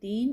3